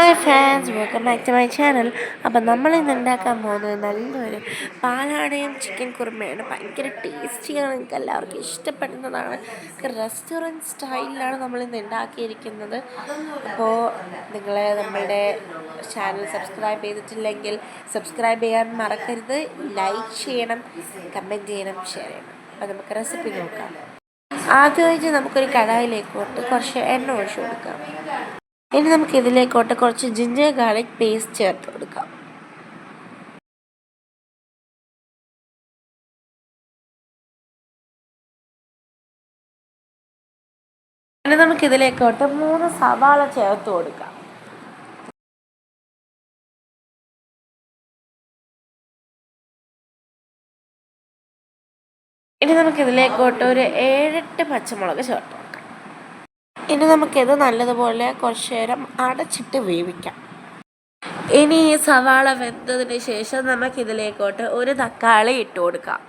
Hi friends, welcome back to my channel. അപ്പം നമ്മളിന്ന് ഉണ്ടാക്കാൻ പോകുന്നത് നല്ലൊരു പാലാടയും ചിക്കൻ കുറുമയാണ്. ഭയങ്കര ടേസ്റ്റിയാണ്, നിങ്ങൾക്ക് എല്ലാവർക്കും ഇഷ്ടപ്പെടുന്നതാണ്. റെസ്റ്റോറൻറ്റ് സ്റ്റൈലിലാണ് നമ്മളിന്ന് ഉണ്ടാക്കിയിരിക്കുന്നത്. അപ്പോൾ നിങ്ങൾ നമ്മളുടെ ചാനൽ സബ്സ്ക്രൈബ് ചെയ്തിട്ടില്ലെങ്കിൽ സബ്സ്ക്രൈബ് ചെയ്യാൻ മറക്കരുത്. ലൈക്ക് ചെയ്യണം, കമൻറ്റ് ചെയ്യണം, ഷെയർ ചെയ്യണം. അപ്പോൾ നമുക്ക് റെസിപ്പി നോക്കാം. ആദ്യമായിട്ട് നമുക്കൊരു കടായിലേക്കോട്ട് കുറച്ച് എണ്ണ ഒഴിച്ചു കൊടുക്കാം. ഇനി നമുക്ക് ഇതിലേക്കോട്ട് കുറച്ച് ജിഞ്ചർ ഗാർലിക് പേസ്റ്റ് ചേർത്ത് കൊടുക്കാം. ഇനി നമുക്ക് ഇതിലേക്കോട്ട് 3 സവാള ചേർത്ത് കൊടുക്കാം. ഇനി നമുക്ക് ഇതിലേക്കോട്ട് ഒരു 7-8 പച്ചമുളക് ചേർത്ത് കൊടുക്കാം. ഇനി നമുക്കിത് നല്ലതുപോലെ കുറച്ച് നേരം അടച്ചിട്ട് വേവിക്കാം. ഇനി ഈ സവാള വെന്തതിന് ശേഷം നമുക്കിതിലേക്കോട്ട് ഒരു തക്കാളി ഇട്ട് കൊടുക്കാം.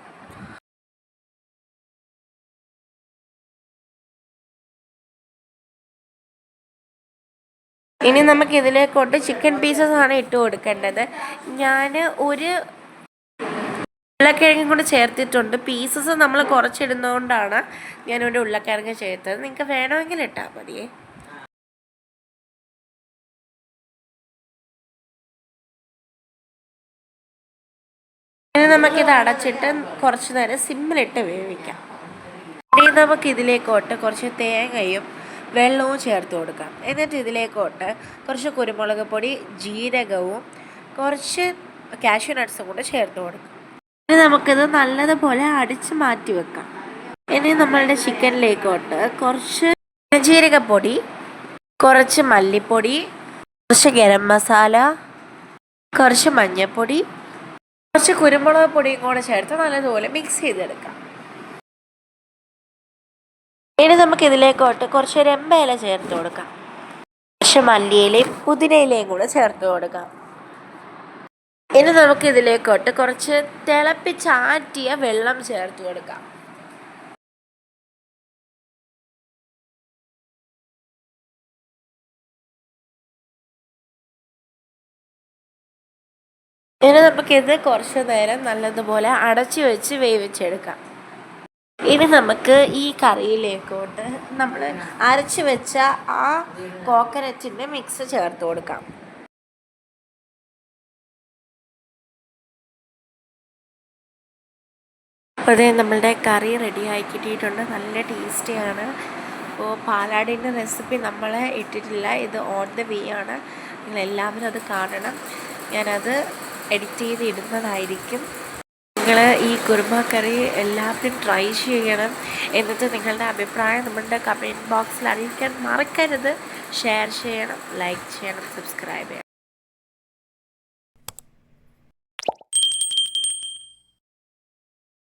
ഇനി നമുക്കിതിലേക്കോട്ട് ചിക്കൻ പീസസ് ആണ് ഇട്ട് കൊടുക്കേണ്ടത്. ഞാൻ ഒരു ഉരുളക്കിഴങ്ങും കൂടി ചേർത്തിട്ടുണ്ട്. പീസസ് നമ്മൾ കുറച്ചിടുന്നതുകൊണ്ടാണ് ഞാനൊരു ഉരുളക്കിഴങ്ങ് ചേർത്തത്. നിങ്ങൾക്ക് വേണമെങ്കിൽ ഇട്ടാൽ മതിയേ. ഇനി നമുക്കിത് അടച്ചിട്ട് കുറച്ച് നേരം സിമ്മിലിട്ട് വേവിക്കാം. ഇനി നമുക്കിതിലേക്കോട്ട് കുറച്ച് തേങ്ങയും വെള്ളവും ചേർത്ത് കൊടുക്കാം. എന്നിട്ട് ഇതിലേക്കോട്ട് കുറച്ച് കുരുമുളക് പൊടി, ജീരകവും കുറച്ച് കാഷ്യൂ നട്ട്സും കൂടെ ചേർത്ത് കൊടുക്കാം. ഇനി നമുക്കിത് നല്ലതുപോലെ അടിച്ച് മാറ്റി വെക്കാം. ഇനി നമ്മളുടെ ചിക്കനിലേക്കോട്ട് കുറച്ച് ജീരകപ്പൊടി, കുറച്ച് മല്ലിപ്പൊടി, കുറച്ച് ഗരം മസാല, കുറച്ച് മഞ്ഞൾപ്പൊടി, കുറച്ച് കുരുമുളക് പൊടിയും കൂടെ ചേർത്ത് നല്ലതുപോലെ മിക്സ് ചെയ്തെടുക്കാം. ഇനി നമുക്ക് ഇതിലേക്കോട്ട് കുറച്ച് രമ്പയില ചേർത്ത് കൊടുക്കാം. കുറച്ച് മല്ലിയിലയും പുതിനയിലയും കൂടെ ചേർത്ത് കൊടുക്കാം. ഇനി നമുക്ക് ഇതിലേക്കോട്ട് കുറച്ച് തിളപ്പിച്ചാറ്റിയ വെള്ളം ചേർത്ത് കൊടുക്കാം. ഇനി നമുക്കിത് കുറച്ച് നേരം നല്ലതുപോലെ അടച്ചു വെച്ച് വേവിച്ചെടുക്കാം. ഇനി നമുക്ക് ഈ കറിയിലേക്കോട്ട് നമ്മൾ അരച്ച് വെച്ച ആ കോക്കനറ്റിൻ്റെ മിക്സ് ചേർത്ത് കൊടുക്കാം. അപ്പോൾ അതേ നമ്മളുടെ കറി റെഡി ആയി കിട്ടിയിട്ടുണ്ട്. നല്ല ടേസ്റ്റിയാണ്. അപ്പോൾ പാലാടിൻ്റെ റെസിപ്പി നമ്മൾ ഇട്ടിട്ടില്ല, ഇത് ഓൺ ദ വേ ആണ്. നിങ്ങളെല്ലാവരും അത് കാണണം. ഞാനത് എഡിറ്റ് ചെയ്ത് ഇടുന്നതായിരിക്കും. നിങ്ങൾ ഈ കുറുമ കറി എല്ലാവരും ട്രൈ ചെയ്യണം. എന്നിട്ട് നിങ്ങളുടെ അഭിപ്രായം നമ്മുടെ കമൻറ്റ് ബോക്സിൽ അറിയിക്കാൻ മറക്കരുത്. ഷെയർ ചെയ്യണം, ലൈക്ക് ചെയ്യണം, സബ്സ്ക്രൈബ് ചെയ്യണം.